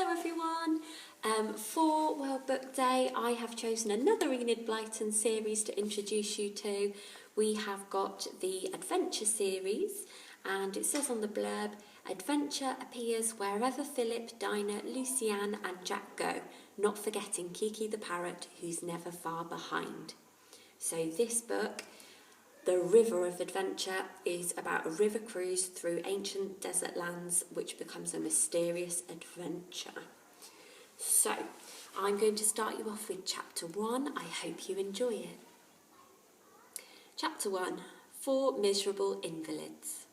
Hello everyone. For World Book Day, I have chosen another Enid Blyton series to introduce you to. We have got the Adventure series, and it says on the blurb, Adventure appears wherever Philip, Dinah, Lucianne and Jack go, not forgetting Kiki the parrot, who's never far behind. So this book, The River of Adventure, is about a river cruise through ancient desert lands which becomes a mysterious adventure. So, I'm going to start you off with Chapter 1. I hope you enjoy it. Chapter 1. 4 Miserable Invalids.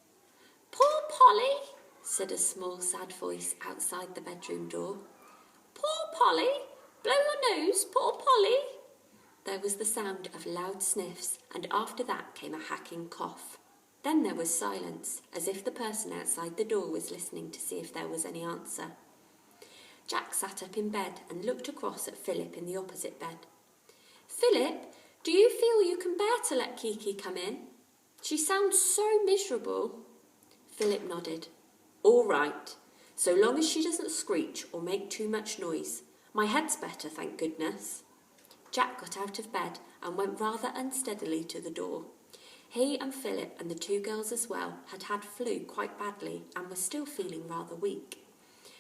"Poor Polly," said a small sad voice outside the bedroom door. "Poor Polly, blow your nose, poor Polly." There was the sound of loud sniffs, and after that came a hacking cough. Then there was silence, as if the person outside the door was listening to see if there was any answer. Jack sat up in bed and looked across at Philip in the opposite bed. "Philip, do you feel you can bear to let Kiki come in? She sounds so miserable." Philip nodded. "All right, so long as she doesn't screech or make too much noise. My head's better, thank goodness." Jack got out of bed and went rather unsteadily to the door. He and Philip and the two girls as well had had flu quite badly and were still feeling rather weak.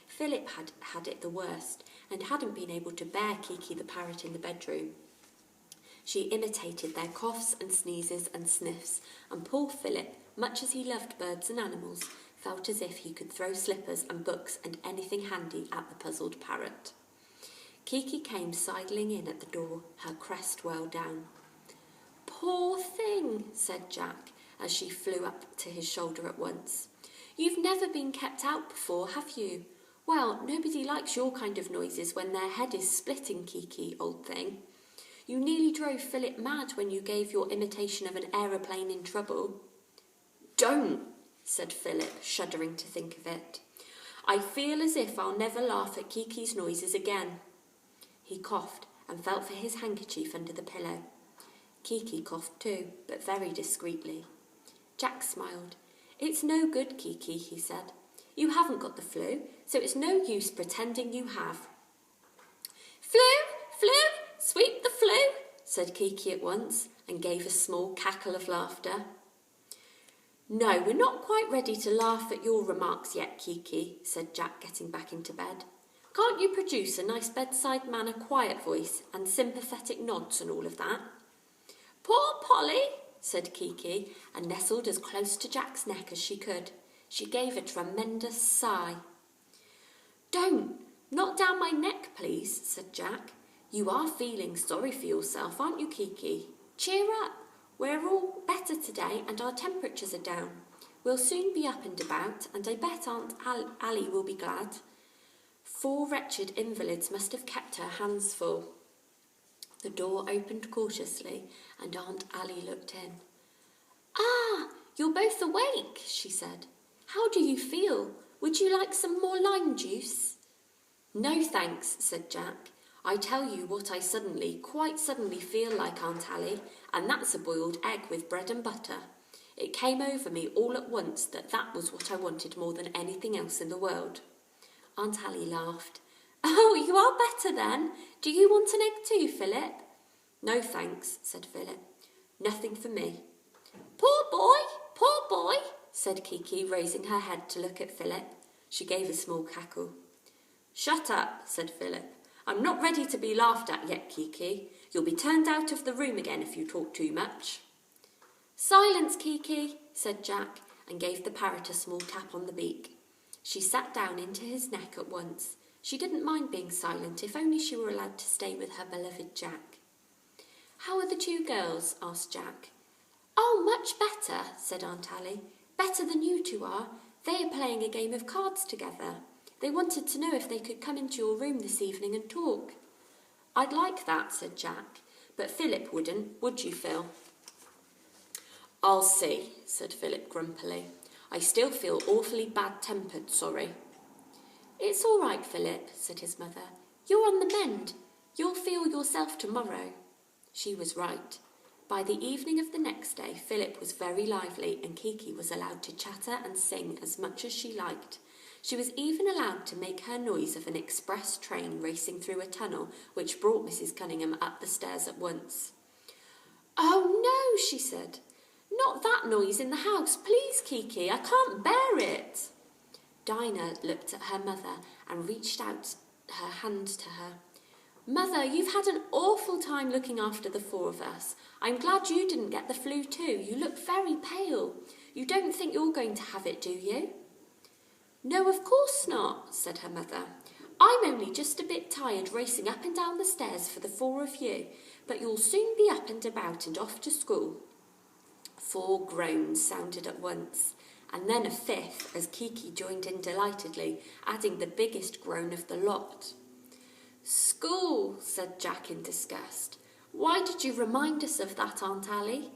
Philip had had it the worst and hadn't been able to bear Kiki the parrot in the bedroom. She imitated their coughs and sneezes and sniffs, and poor Philip, much as he loved birds and animals, felt as if he could throw slippers and books and anything handy at the puzzled parrot. Kiki came sidling in at the door, her crest well down. "Poor thing," said Jack, as she flew up to his shoulder at once. "You've never been kept out before, have you? Well, nobody likes your kind of noises when their head is splitting, Kiki, old thing. You nearly drove Philip mad when you gave your imitation of an aeroplane in trouble." "Don't," said Philip, shuddering to think of it. "I feel as if I'll never laugh at Kiki's noises again." He coughed and felt for his handkerchief under the pillow. Kiki coughed too, but very discreetly. Jack smiled. "It's no good, Kiki," he said. "You haven't got the flu, so it's no use pretending you have." "Flu, flu, sweep the flu," said Kiki at once, and gave a small cackle of laughter. "No, we're not quite ready to laugh at your remarks yet, Kiki," said Jack, getting back into bed. "Can't you produce a nice bedside manner quiet voice and sympathetic nods and all of that?" "Poor Polly," said Kiki, and nestled as close to Jack's neck as she could. She gave a tremendous sigh. "Don't, not down my neck, please," said Jack. "You are feeling sorry for yourself, aren't you, Kiki? Cheer up. We're all better today and our temperatures are down. We'll soon be up and about, and I bet Aunt Ali will be glad." 4 wretched invalids must have kept her hands full. The door opened cautiously, and Aunt Ali looked in. "Ah, you're both awake," she said. "How do you feel? Would you like some more lime juice?" "No, thanks," said Jack. "I tell you what I quite suddenly feel like, Aunt Ali, and that's a boiled egg with bread and butter. It came over me all at once that was what I wanted more than anything else in the world." Aunt Ali laughed. "Oh, you are better then. Do you want an egg too, Philip?" "No, thanks," said Philip. "Nothing for me." Poor boy, said Kiki, raising her head to look at Philip. She gave a small cackle. "Shut up," said Philip. "I'm not ready to be laughed at yet, Kiki. You'll be turned out of the room again if you talk too much." "Silence, Kiki," said Jack, and gave the parrot a small tap on the beak. She sat down into his neck at once. She didn't mind being silent if only she were allowed to stay with her beloved Jack. "How are the 2 girls?" asked Jack. "Oh, much better," said Aunt Ali. "Better than you 2 are. They are playing a game of cards together. They wanted to know if they could come into your room this evening and talk." "I'd like that," said Jack. "But Philip wouldn't, would you, Phil?" "I'll see," said Philip grumpily. "I still feel awfully bad-tempered, sorry." "It's all right, Philip," said his mother. "You're on the mend. You'll feel yourself tomorrow." She was right. By the evening of the next day, Philip was very lively and Kiki was allowed to chatter and sing as much as she liked. She was even allowed to make her noise of an express train racing through a tunnel, which brought Mrs. Cunningham up the stairs at once. "Oh no," she said. "Not that noise in the house. Please, Kiki, I can't bear it." Dinah looked at her mother and reached out her hand to her. "Mother, you've had an awful time looking after the four of us. I'm glad you didn't get the flu too. You look very pale. You don't think you're going to have it, do you?" "No, of course not," said her mother. "I'm only just a bit tired racing up and down the stairs for the four of you, but you'll soon be up and about and off to school." 4 groans sounded at once, and then a 5th as Kiki joined in delightedly, adding the biggest groan of the lot. "School," said Jack in disgust. "Why did you remind us of that, Aunt Allie?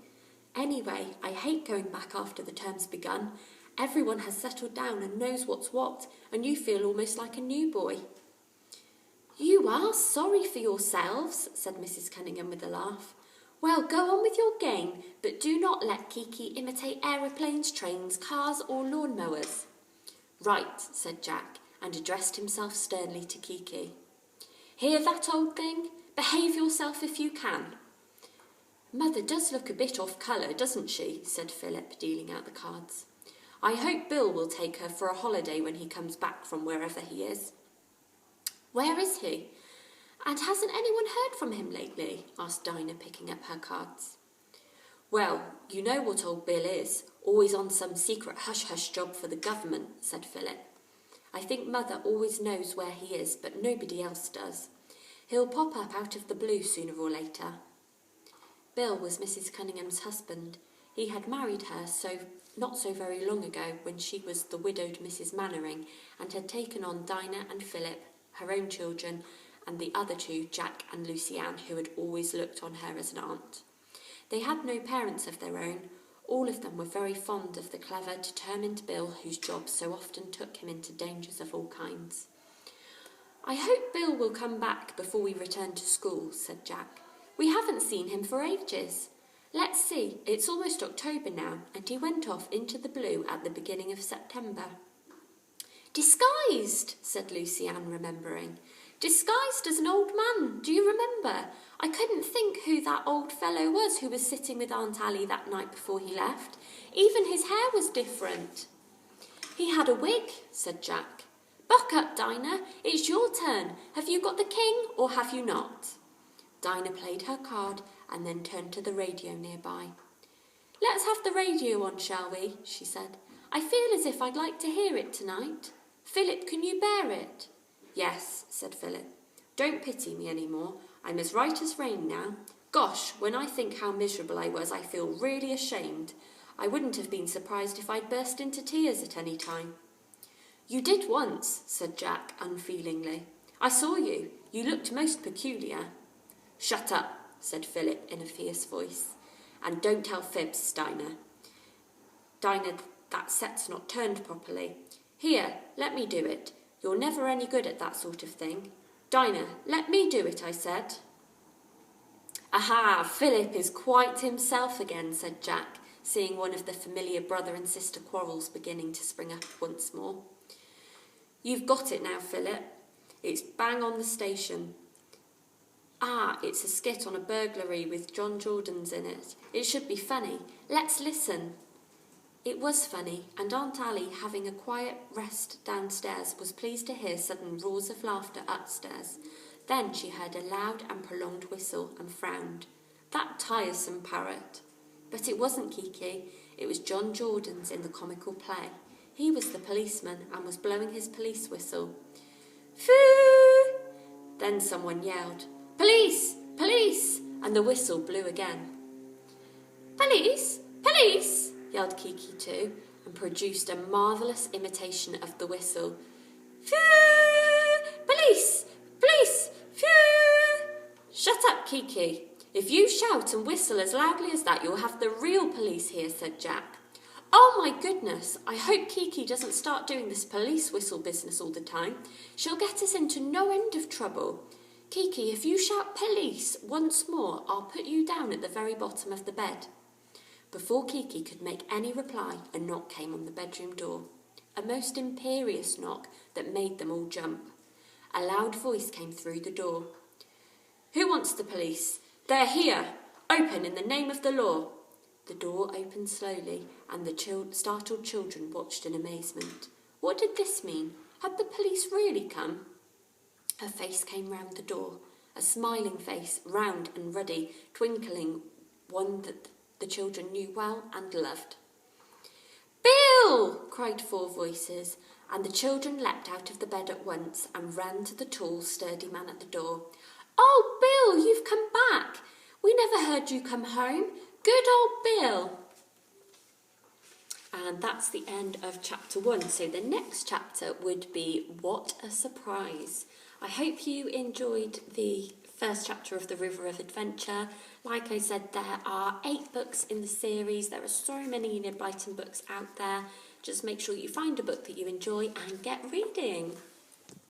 Anyway, I hate going back after the term's begun. Everyone has settled down and knows what's what, and you feel almost like a new boy." "You are sorry for yourselves," said Mrs. Cunningham with a laugh. "Well, go on with your game, but do not let Kiki imitate aeroplanes, trains, cars or lawnmowers." "Right," said Jack, and addressed himself sternly to Kiki. "Hear that, old thing? Behave yourself if you can." "Mother does look a bit off colour, doesn't she?" said Philip, dealing out the cards. "I hope Bill will take her for a holiday when he comes back from wherever he is." "Where is he? And hasn't anyone heard from him lately?" asked Dinah, picking up her cards. "Well, you know what old Bill is, always on some secret hush-hush job for the government," said Philip. "I think Mother always knows where he is, but nobody else does. He'll pop up out of the blue sooner or later." Bill was Mrs. Cunningham's husband. He had married her not so very long ago when she was the widowed Mrs. Mannering, and had taken on Dinah and Philip, her own children, and the other 2, Jack and Lucy Ann, who had always looked on her as an aunt. They had no parents of their own. All of them were very fond of the clever, determined Bill, whose job so often took him into dangers of all kinds. "I hope Bill will come back before we return to school," said Jack. "We haven't seen him for ages. Let's see, it's almost October now, and he went off into the blue at the beginning of September." "Disguised," said Lucy Ann, remembering. "Disguised as an old man, do you remember? I couldn't think who that old fellow was who was sitting with Aunt Allie that night before he left. Even his hair was different." "He had a wig," said Jack. "Buck up, Dinah, it's your turn. Have you got the king or have you not?" Dinah played her card and then turned to the radio nearby. "Let's have the radio on, shall we?" she said. "I feel as if I'd like to hear it tonight. Philip, can you bear it?" "Yes," said Philip. "Don't pity me any more. I'm as right as rain now. Gosh, when I think how miserable I was, I feel really ashamed. I wouldn't have been surprised if I'd burst into tears at any time." "You did once," said Jack unfeelingly. "I saw you. You looked most peculiar." "Shut up," said Philip in a fierce voice. "And don't tell fibs, Dinah. Dinah, that set's not turned properly. Here, let me do it. You're never any good at that sort of thing. Dinah, let me do it, I said." "Aha, Philip is quite himself again," said Jack, seeing one of the familiar brother and sister quarrels beginning to spring up once more. "You've got it now, Philip. It's bang on the station. Ah, it's a skit on a burglary with John Jordan's in it. It should be funny. Let's listen." It was funny, and Aunt Allie, having a quiet rest downstairs, was pleased to hear sudden roars of laughter upstairs. Then she heard a loud and prolonged whistle and frowned. That tiresome parrot. But it wasn't Kiki. It was John Jordan's in the comical play. He was the policeman and was blowing his police whistle. "Phoo!" Then someone yelled, "Police! Police!" and the whistle blew again. "Police! Police!" yelled Kiki too, and produced a marvellous imitation of the whistle. "Phew! Police! Police! Phew!" "Shut up, Kiki. If you shout and whistle as loudly as that, you'll have the real police here," said Jack. "Oh my goodness, I hope Kiki doesn't start doing this police whistle business all the time. She'll get us into no end of trouble. Kiki, if you shout police once more, I'll put you down at the very bottom of the bed." Before Kiki could make any reply, a knock came on the bedroom door. a most imperious knock that made them all jump. A loud voice came through the door. "Who wants the police? They're here! Open in the name of the law!" The door opened slowly, and the startled children watched in amazement. What did this mean? Had the police really come? A face came round the door, a smiling face, round and ruddy, twinkling, one that the children knew well and loved. "Bill!" cried 4 voices, and the children leapt out of the bed at once and ran to the tall, sturdy man at the door. "Oh, Bill, you've come back! We never heard you come home. Good old Bill!" And that's the end of chapter 1. So the next chapter would be What a Surprise. I hope you enjoyed the first chapter of The River of Adventure. Like I said, there are 8 books in the series. There are so many Enid Blyton books out there. Just make sure you find a book that you enjoy and get reading.